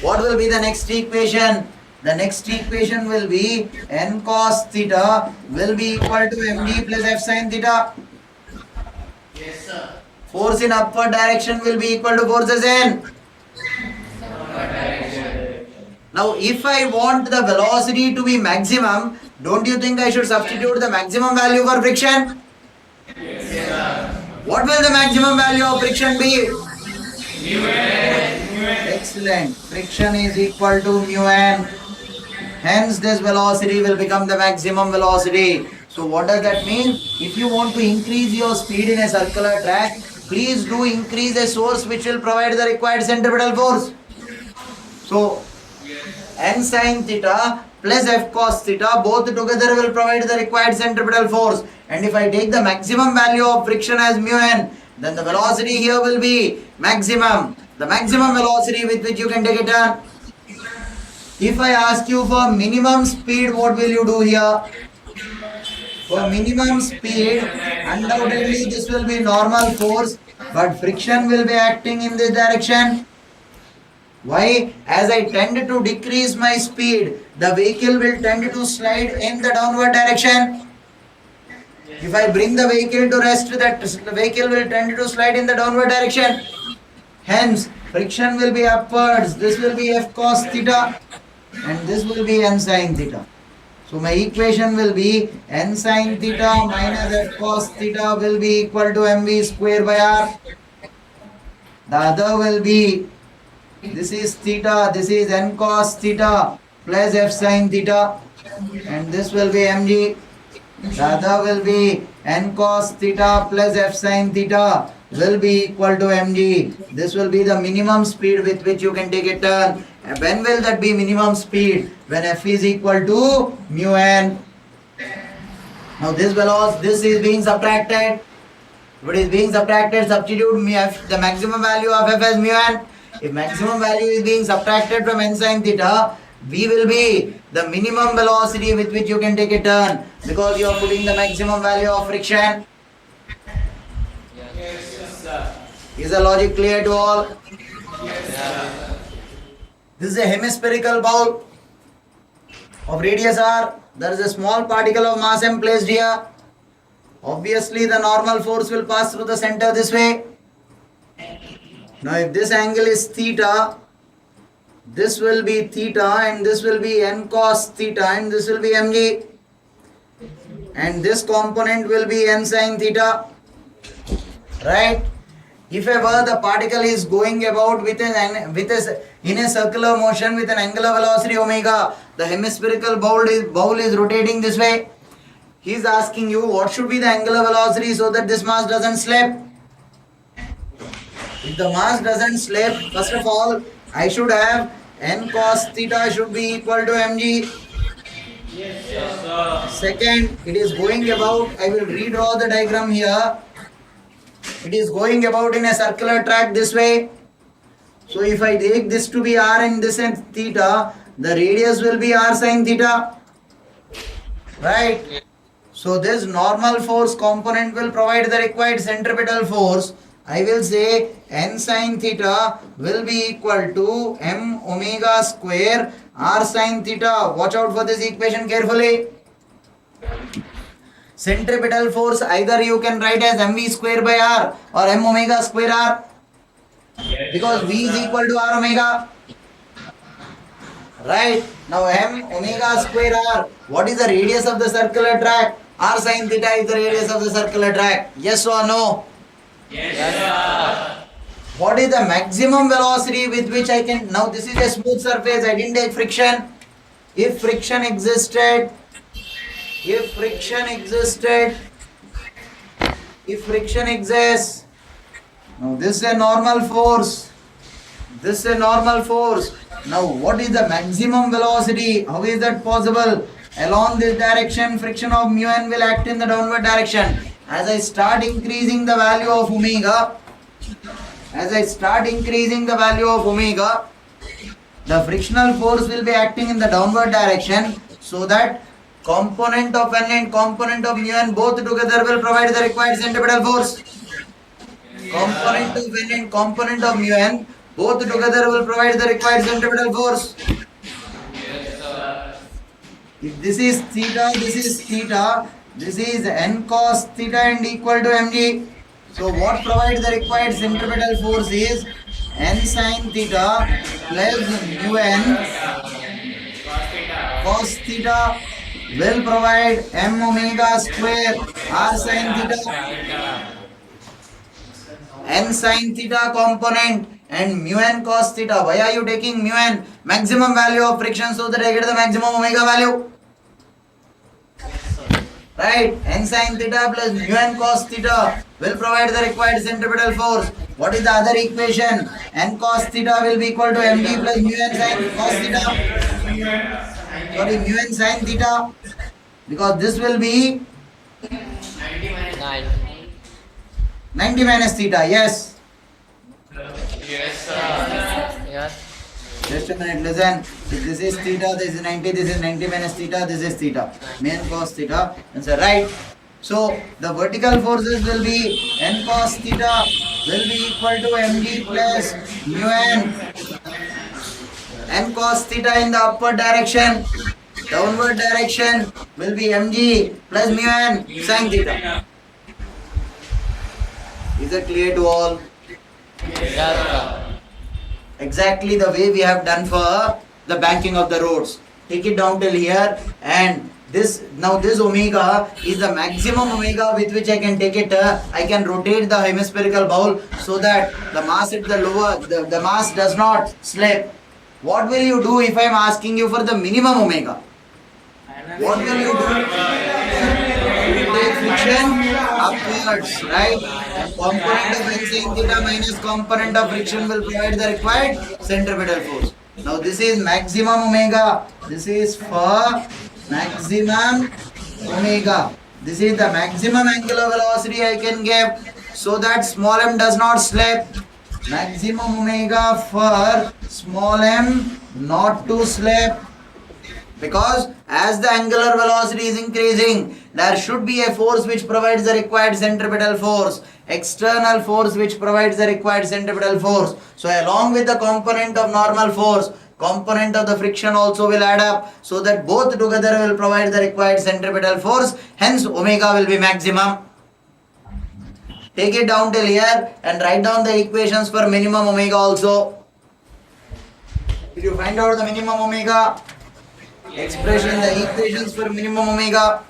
S1: What will be the next equation? The next equation will be n cos theta will be equal to mg plus f sin theta.
S3: Yes, sir.
S1: Force in upward direction will be equal to forces in. Now if I want the velocity to be maximum, don't you think I should substitute the maximum value for friction?
S3: Yes, sir.
S1: What will the maximum value of friction be?
S3: Mu n.
S1: Excellent. Friction is equal to mu n. Hence this velocity will become the maximum velocity. So what does that mean? If you want to increase your speed in a circular track, please do increase a source which will provide the required centripetal force. So n sin theta plus f cos theta, both together will provide the required centripetal force. And if I take the maximum value of friction as mu n, then the velocity here will be maximum. The maximum velocity with which you can take a turn. If I ask you for minimum speed, what will you do here? For minimum speed, undoubtedly this will be normal force, but friction will be acting in this direction. Why? As I tend to decrease my speed, the vehicle will tend to slide in the downward direction. If I bring the vehicle to rest, that vehicle will tend to slide in the downward direction. Hence, friction will be upwards. This will be f cos theta and this will be n sin theta. So my equation will be n sin theta minus f cos theta will be equal to mv square by r. The other will be, this is theta, this is n cos theta plus f sin theta, and this will be mg. The other will be n cos theta plus f sin theta will be equal to mg. This will be the minimum speed with which you can take a turn. And when will that be minimum speed? When f is equal to mu n. Now this velocity, this is being subtracted. If it is being subtracted, substitute mu f, the maximum value of f as mu n. If maximum value is being subtracted from n sin theta, v will be the minimum velocity with which you can take a turn, because you are putting the maximum value of friction.
S3: Yes, sir.
S1: Is the logic clear to all?
S3: Yes, sir.
S1: This is a hemispherical bowl of radius r. There is a small particle of mass m placed here. Obviously, the normal force will pass through the center this way. Now, if this angle is theta, this will be theta and this will be n cos theta and this will be mg. And this component will be n sin theta. Right? If ever the particle is going about in a circular motion with an angular velocity omega, the hemispherical bowl is rotating this way. He is asking you what should be the angular velocity so that this mass doesn't slip. If the mass doesn't slip, first of all, I should have n cos theta should be equal to mg.
S3: Yes, sir.
S1: Second, it is going about, I will redraw the diagram here. It is going about in a circular track this way. So if I take this to be r and this and theta, the radius will be r sin theta. Right? So this normal force component will provide the required centripetal force. I will say n sin theta will be equal to m omega square r sin theta. Watch out for this equation carefully. Centripetal force either you can write as mv square by r or m omega square r, because v is equal to r omega. Right? Now m omega square r, what is the radius of the circular track? R sin theta is the radius of the circular track. Yes or no?
S3: Yes, sir.
S1: What is the maximum velocity with which I can, now this is a smooth surface, I didn't take friction. If friction existed, if friction exists, now this is a normal force, this is a normal force. Now what is the maximum velocity? How is that possible? Along this direction, friction of mu n will act in the downward direction. As I start increasing the value of omega, the frictional force will be acting in the downward direction, so that component of n and component of mu n both together will provide the required centripetal force. Component of n and component of mu n both together will provide the required centripetal force. If this is theta, this is n cos theta and equal to mg. So what provides the required centripetal force is n sin theta plus mu n cos theta will provide m omega square r sin theta. N sin theta component and mu n cos theta. Why are you taking mu n? Maximum value of friction so that I get the maximum omega value. Right? N sin theta plus mu n cos theta will provide the required centripetal force. What is the other equation? N cos theta will be equal to mg plus mu n sin cos theta. Sorry, mu n sin theta. Because this will be 90 minus theta. Yes.
S2: Yes, sir.
S5: Yes.
S1: Just a minute, listen. If this is theta, this is 90, this is 90 minus theta, this is theta. N cos theta. Answer right. So the vertical forces will be n cos theta will be equal to mg plus mu n. N cos theta in the upward direction. Downward direction will be mg plus mu n sin theta. Is it clear to all?
S5: Yes, sir.
S1: Exactly the way we have done for the banking of the roads. Take it down till here, and this omega is the maximum omega with which I can take it. I can rotate the hemispherical bowl so that the mass at the lower, the mass does not slip. What will you do if I am asking you for the minimum omega? What will you do? You will take friction upwards, right? And component of n sin theta minus component of friction will provide the required centripetal force. Now this is maximum omega. This is for maximum omega. This is the maximum angular velocity I can give so that small m does not slip. Maximum omega for small m not to slip. Because as the angular velocity is increasing, there should be a force which provides the required centripetal force, external force which provides the required centripetal force. So along with the component of normal force, component of the friction also will add up, so that both together will provide the required centripetal force. Hence omega will be maximum. Take it down till here and write down the equations for minimum omega also. Did you find out the minimum omega? Expression, the equations for minimum omega.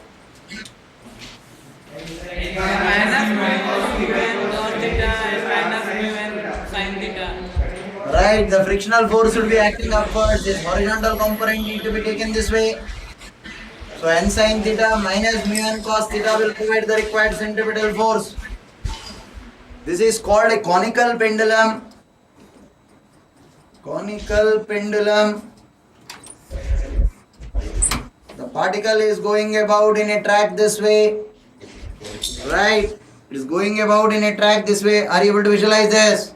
S1: Right, the frictional force should be acting upwards. This horizontal component need to be taken this way. So n sin theta minus mu n cos theta will provide the required centripetal force. This is called a conical pendulum. Conical pendulum. The particle is going about in a track this way. Right? It is going about in a track this way. Are you able to visualize this?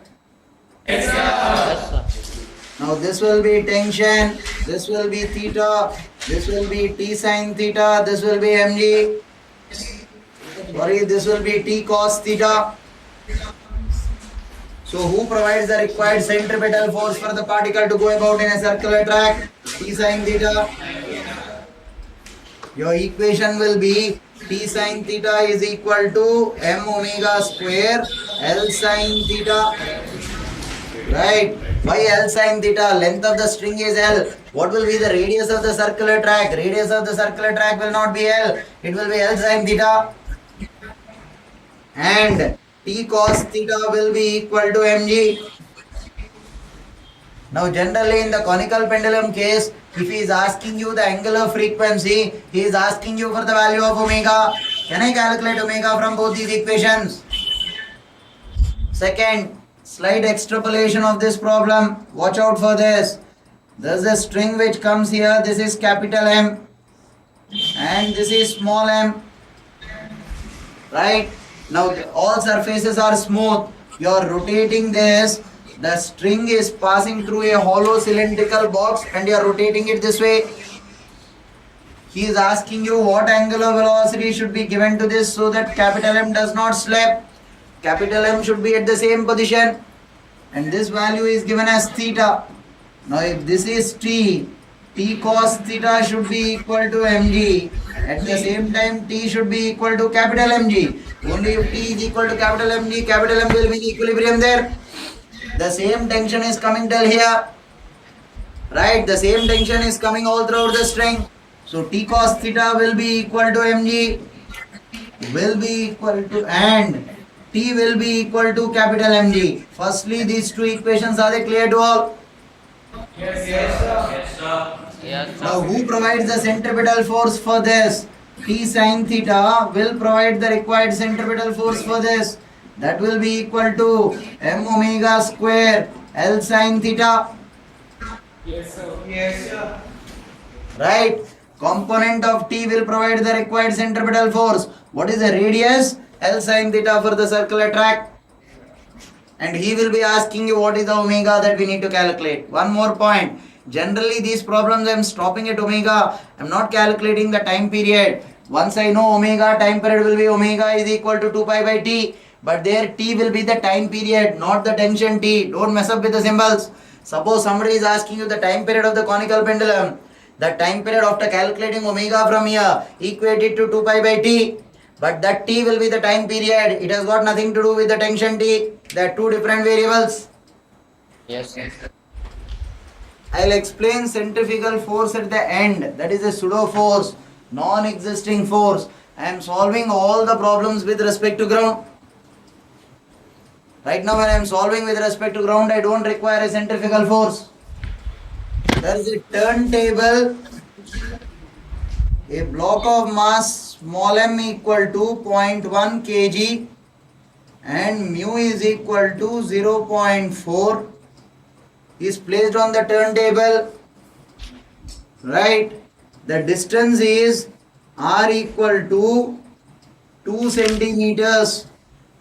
S5: Yes, sir.
S1: Now this will be tension, this will be theta, this will be T sin theta, this will be mg. Sorry, this will be T cos theta. So who provides the required centripetal force for the particle to go about in a circular track? T sin theta. Your equation will be T sin theta is equal to m omega square L sin theta. Right? Why L sin theta? Length of the string is L. What will be the radius of the circular track? Radius of the circular track will not be L. It will be L sin theta. And T cos theta will be equal to mg. Now generally in the conical pendulum case, if he is asking you the angular frequency, he is asking you for the value of omega. Can I calculate omega from both these equations? Second, slight extrapolation of this problem. Watch out for this. There is a string which comes here. This is capital M and this is small m. Right? Now all surfaces are smooth. You are rotating this. The string is passing through a hollow cylindrical box and you are rotating it this way. He is asking you what angular velocity should be given to this so that capital M does not slip. Capital M should be at the same position and this value is given as theta. Now if this is T, T cos theta should be equal to mg. At the same time T should be equal to capital mg. Only if T is equal to capital mg, capital M will be in equilibrium there. The same tension is coming till here. Right? The same tension is coming all throughout the string. So T cos theta will be equal to mg. Will be equal to and T will be equal to capital mg. Firstly, these two equations are they clear to all?
S4: Yes, sir.
S3: Yes, sir.
S5: Yes,
S1: Now
S5: sir.
S1: who provides the centripetal force for this? T sin theta will provide the required centripetal force for this. That will be equal to m omega square L sin theta.
S4: Yes, sir. Yes, sir.
S1: Right? Component of T will provide the required centripetal force. What is the radius? L sin theta for the circular track. And he will be asking you what is the omega that we need to calculate. One more point. Generally these problems I am stopping at omega. I am not calculating the time period. Once I know omega, time period will be omega is equal to 2 pi by t. But there t will be the time period, not the tension t. Don't mess up with the symbols. Suppose somebody is asking you the time period of the conical pendulum. The time period after calculating omega from here, equate it to 2 pi by t. But that t will be the time period. It has got nothing to do with the tension t. They are two different variables.
S5: Yes, sir.
S1: I will explain centrifugal force at the end. That is a pseudo force, non-existing force. I am solving all the problems with respect to ground. Right now when I am solving with respect to ground, I don't require a centrifugal force. There is a turntable, a block of mass small m equal to 0.1 kg and mu is equal to 0.4 is placed on the turntable. Right? The distance is r equal to 2 centimeters.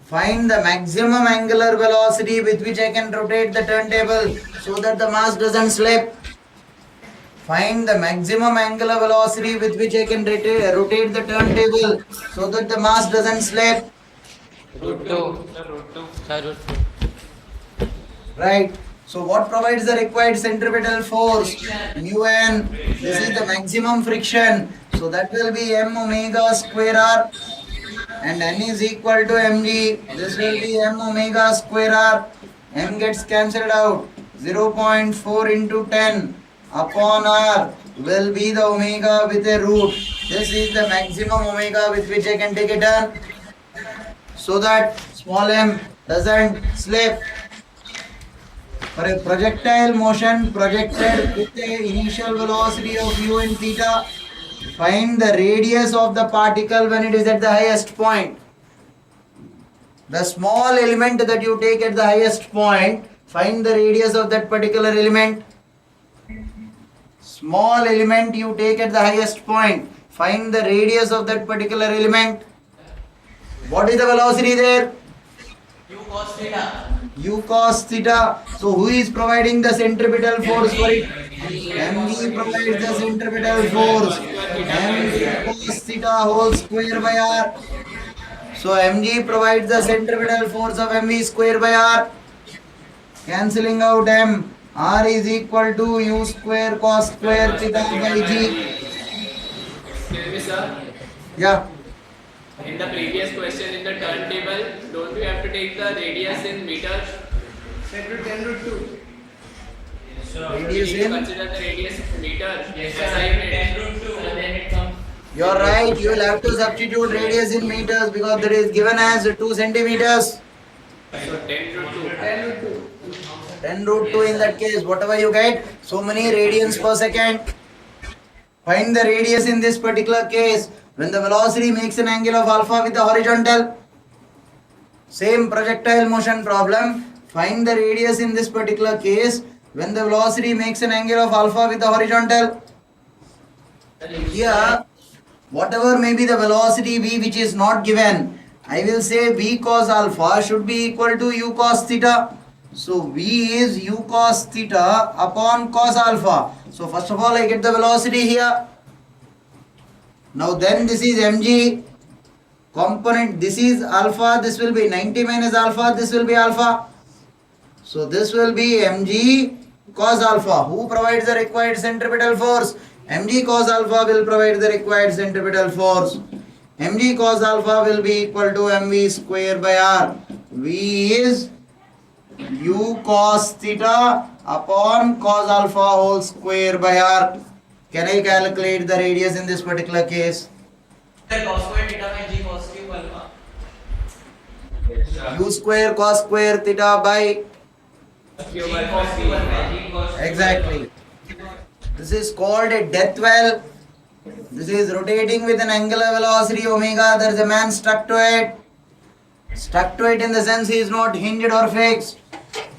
S1: Find the maximum angular velocity with which I can rotate the turntable so that the mass doesn't slip. Find the maximum angular velocity with which I can rotate the turntable so that the mass doesn't slip.
S5: Root 2. Sir, root 2.
S1: Right? So what provides the required centripetal force? Mu n. This is the maximum friction. So that will be m omega square r. And n is equal to mg. This will be m omega square r. M gets cancelled out. 0.4 into 10 upon r will be the omega with a root. This is the maximum omega with which I can take a turn so that small m doesn't slip. For a projectile motion projected with a initial velocity of u and theta, Find the radius of the particle when it is at the highest point. The small element that you take at the highest point, find the radius of that particular element. Small element you take at the highest point, find the radius of that particular element. What is the velocity there?
S3: U cos theta.
S1: U cos theta. So who is providing the centripetal force for it? mg provides the centripetal force. mg cos theta whole square by r. So mg provides the centripetal force of mv square by r. Cancelling out m. R is equal to u square cos square theta by g.
S6: Excuse me, sir.
S1: Yeah.
S6: In the previous question in the turntable, don't you have to take the radius in meters?
S4: 10 root 2.
S3: So,
S1: Radius
S6: If you
S1: in.
S6: consider the radius in meter,
S3: yes,
S6: as
S3: sir.
S6: I made.
S3: 10 root 2.
S5: So then it comes.
S1: You are right. You will have to substitute radius in meters because that is given as 2 centimeters.
S6: So 10 root 2.
S4: 10 root 2.
S1: 10 root 2 in that case. Whatever you get, so many radians per second. Find the radius in this particular case when the velocity makes an angle of alpha with the horizontal. Same projectile motion problem. Find the radius in this particular case when the velocity makes an angle of alpha with the horizontal. Here, whatever may be the velocity v which is not given, I will say v cos alpha should be equal to u cos theta. So v is u cos theta upon cos alpha. So first of all I get the velocity here. Now then this is mg component, this is alpha, this will be 90 minus alpha, this will be alpha. So this will be mg cos alpha. Who provides the required centripetal force? mg cos alpha will provide the required centripetal force. mg cos alpha will be equal to mv square by r. V is u cos theta upon cos alpha whole square by r. Can I calculate the radius in this particular case?
S3: Cos square theta by g cos cube alpha.
S1: U square cos square theta by
S3: Cube alpha cube alpha g cos.
S1: exactly. This is called a death well. This is rotating with an angular velocity omega. There is a man stuck to it. Stuck to it in the sense he is not hinged or fixed.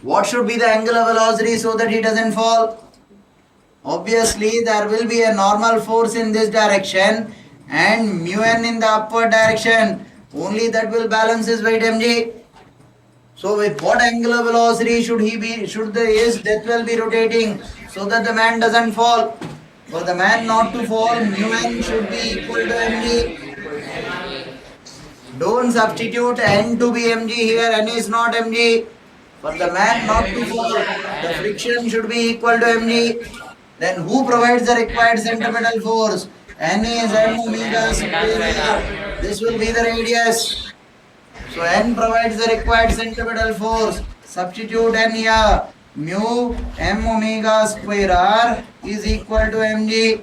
S1: What should be the angular velocity so that he doesn't fall? Obviously, there will be a normal force in this direction and mu n in the upward direction. Only that will balance his weight mg. So, with what angular velocity should his death well be rotating so that the man doesn't fall? For the man not to fall, mu n should be equal to mg. Don't substitute n to be mg here. N is not mg. For the man not to fall, the friction should be equal to mg. Then who provides the required centripetal force? N is m omega square. This will be the radius. So n provides the required centripetal force. Substitute n here. Mu m omega square r is equal to mg.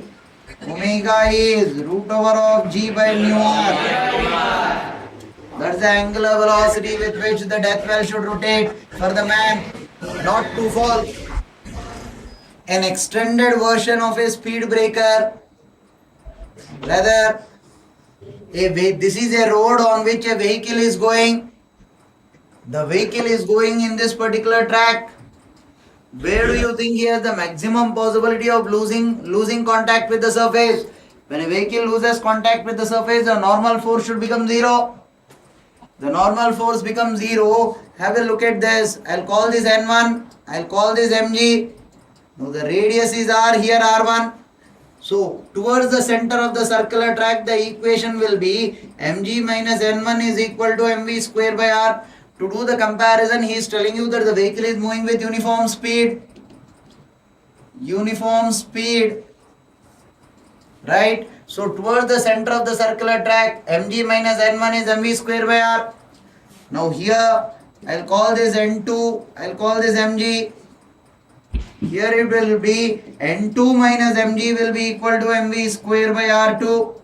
S1: Omega is root over of g by mu r. That's the angular velocity with which the death well should rotate for the man not to fall. An extended version of a speed breaker. Rather, this is a road on which a vehicle is going. The vehicle is going in this particular track. Where do you think he has the maximum possibility of losing contact with the surface? When a vehicle loses contact with the surface, the normal force should become 0. The normal force becomes 0. Have a look at this. I'll call this N1. I'll call this mg. Now the radius is r, here r1. So towards the center of the circular track, the equation will be mg minus n1 is equal to mv square by r. To do the comparison, he is telling you that the vehicle is moving with uniform speed. Uniform speed. Right? So towards the center of the circular track, mg minus n1 is mv square by r. Now here, I'll call this n2, I'll call this mg. Here it will be n2 minus mg will be equal to mv square by r2.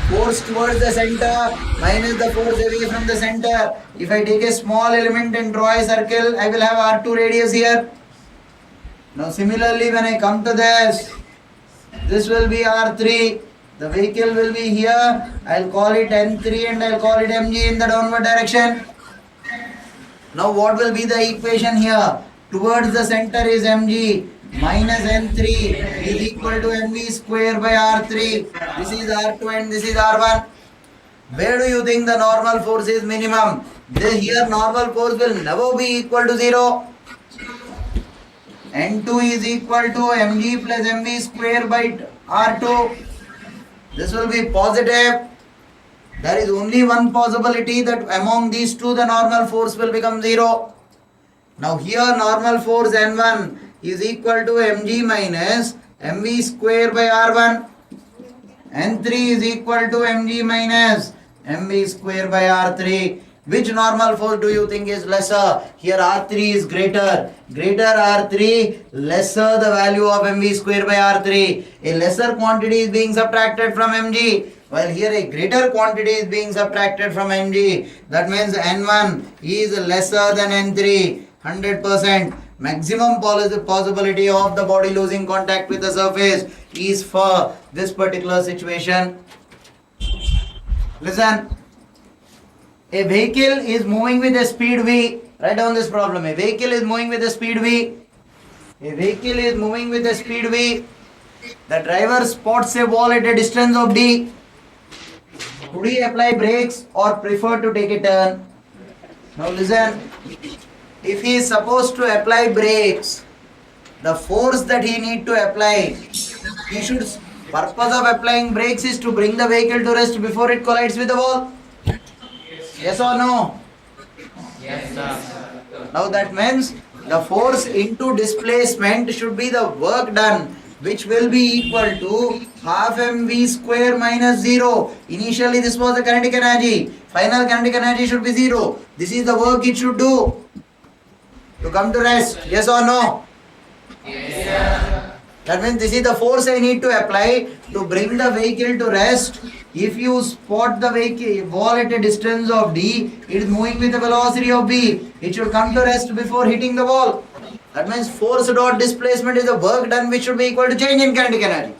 S1: Force towards the center minus the force away from the center. If I take a small element and draw a circle, I will have r2 radius here. Now similarly, when I come to this, This will be R3. The vehicle will be here. I'll call it N3 and I'll call it mg in the downward direction. Now what will be the equation here? Towards the center is mg minus N3 is equal to mv square by R3. This is R2 and this is R1. Where do you think the normal force is minimum? Here normal force will never be equal to 0. N2 is equal to mg plus mv square by R2. This will be positive. There is only one possibility that among these two the normal force will become 0. Now here normal force N1 is equal to mg minus mv square by R1. N3 is equal to mg minus mv square by R3. Which normal force do you think is lesser? Here R3 is greater. Greater R3, lesser the value of mv square by R3. A lesser quantity is being subtracted from mg, while here a greater quantity is being subtracted from mg. That means N1 is lesser than N3. 100%. Maximum possibility of the body losing contact with the surface is for this particular situation. Listen. A vehicle is moving with a speed v. Write down this problem. A vehicle is moving with a speed v. A vehicle is moving with a speed v. The driver spots a wall at a distance of d. Should he apply brakes or prefer to take a turn? Now listen. If he is supposed to apply brakes, the force that he need to apply, purpose of applying brakes is to bring the vehicle to rest before it collides with the wall. Yes or no?
S5: Yes, sir.
S1: Now that means the force into displacement should be the work done, which will be equal to half mv square minus 0. Initially this was the kinetic energy. Final kinetic energy should be 0. This is the work it should do to come to rest. Yes or no?
S5: Yes, sir.
S1: That means this is the force I need to apply to bring the vehicle to rest. If you spot the vehicle wall at a distance of d, it is moving with a velocity of b. It should come to rest before hitting the wall. That means force dot displacement is the work done, which should be equal to change in kinetic energy.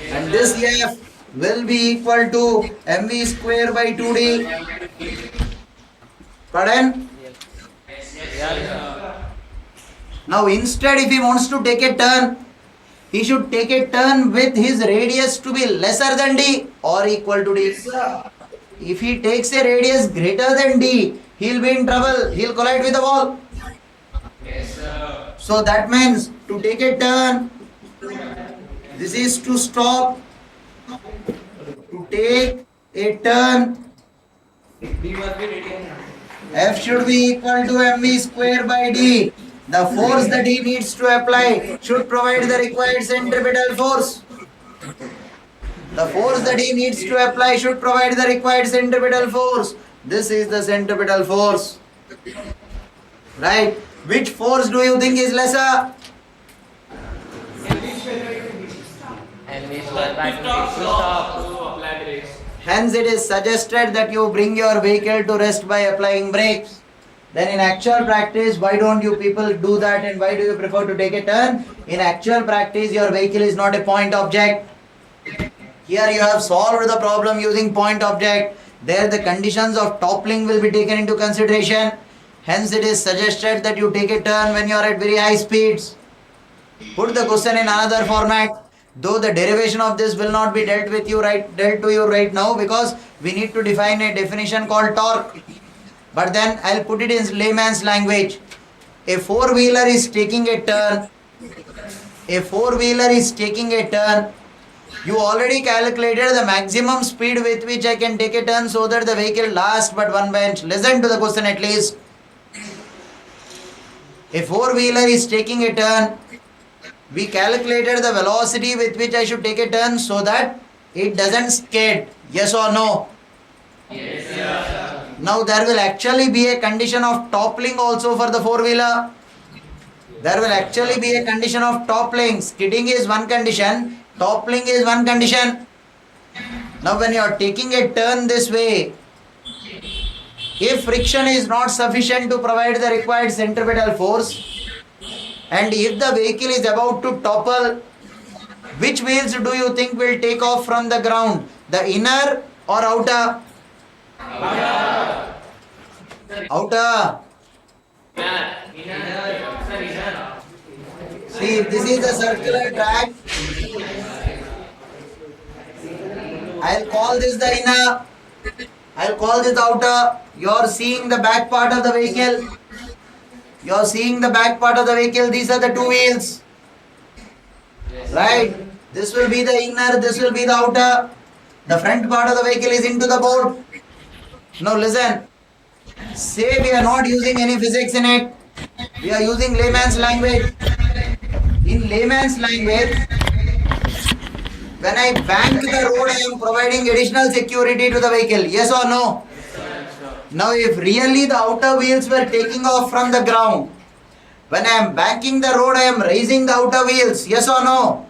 S1: And this F will be equal to mv square by 2d. Pardon? Now instead, if he wants to take a turn, he should take a turn with his radius to be lesser than d or equal to d. If he takes a radius greater than d, he will be in trouble. He will collide with the wall.
S6: Yes, sir.
S1: So that means to take a turn, this is to stop. To take a turn, F should be equal to mv square by d. The force that he needs to apply should provide the required centripetal force. The force that he needs to apply should provide the required centripetal force. This is the centripetal force. Right? Which force do you think is lesser?
S5: And we square by 2 to stop.
S6: To apply brakes.
S1: Hence it is suggested that you bring your vehicle to rest by applying brakes. Then in actual practice, why don't you people do that and why do you prefer to take a turn? In actual practice, your vehicle is not a point object. Here you have solved the problem using point object. There the conditions of toppling will be taken into consideration. Hence it is suggested that you take a turn when you are at very high speeds. Put the question in another format. Though the derivation of this will not be dealt to you right now, because we need to define a definition called torque. But then I'll put it in layman's language. A four-wheeler is taking a turn. A four-wheeler is taking a turn. You already calculated the maximum speed with which I can take a turn so that the vehicle lasts but one bench. Listen to the question at least. A four-wheeler is taking a turn. We calculated the velocity with which I should take a turn so that it doesn't skid. Yes or no?
S6: Yes, sir.
S1: Now there will actually be a condition of toppling also for the four-wheeler. There will actually be a condition of toppling. Skidding is one condition. Toppling is one condition. Now when you are taking a turn this way, if friction is not sufficient to provide the required centripetal force, and if the vehicle is about to topple, Which wheels do you think will take off from the ground? The inner or outer? Outer. See, if this is a circular track, I'll call this the inner. I'll call this the outer. You're seeing the back part of the vehicle. You're seeing the back part of the vehicle. These are the two wheels. Right? This will be the inner, this will be the outer. The front part of the vehicle is into the board. Now listen. Say we are not using any physics in it. We are using layman's language. In layman's language, when I bank the road, I am providing additional security to the vehicle. Yes or no? Now if really the outer wheels were taking off from the ground, when I am banking the road, I am raising the outer wheels. Yes or no?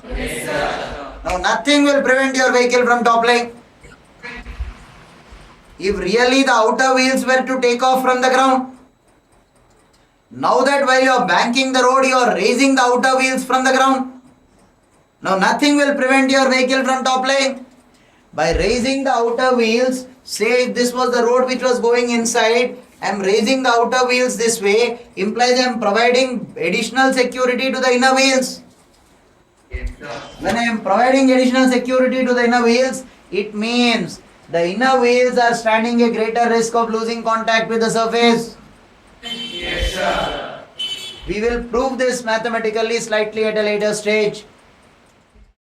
S2: Yes, sir.
S1: Now nothing will prevent your vehicle from toppling. If really the outer wheels were to take off from the ground, now that while you are banking the road, you are raising the outer wheels from the ground. Now nothing will prevent your vehicle from toppling. By raising the outer wheels, say if this was the road which was going inside, I am raising the outer wheels this way, implies I am providing additional security to the inner wheels. When I am providing additional security to the inner wheels, it means the inner wheels are standing a greater risk of losing contact with the surface.
S3: Yes, sir.
S1: We will prove this mathematically slightly at a later stage.